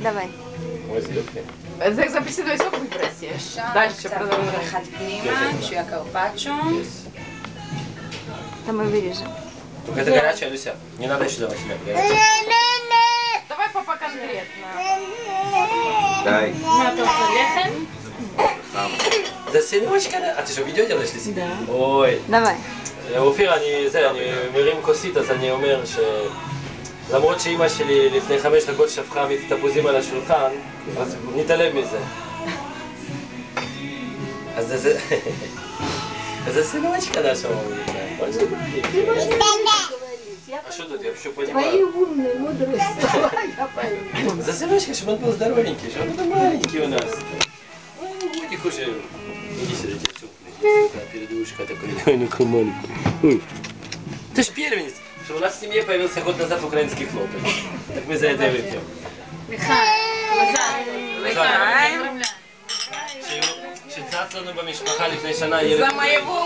давай. Ой, זה יופי. זה אפסידו סוף מפרס יש. דальше продолжаем. אחד פנימה, שהוא הקרפצ'ו. Там мы вырежем. Только это горячая, Люся. Не надо еще давать себя горячее. Давай папа конкретно. Дай. מה אתה רוצה לחם? זה סינוочка, да? אתה что, видео делаешь, Люси? Да. אוי. Давай. אופיר, אני מרים כוסית, אז אני אומר ש... למרות שאימא שלי לפני 5 דקות שפכה מיץ תפוזים על השולחן, אז נתעלם מזה. אז זה... אז זה סינוочка наша маленькая. Очень маленькая. А что тут? Я вообще понимаю. умные, мудрые слова, я пойму. За сыночка, чтобы он был здоровенький, чтобы он был маленький у нас. Ой, ну годик уже. Иди сюда, тебе цукни. Передушка такой. Ой, ну-ка маленький. Ой. Ты ж первенец. Что у нас в семье появился год назад украинский хлопец. Так мы за это и выпьем. Лихай. שצץ לנו במשפחה לפני שנה ילד. За моего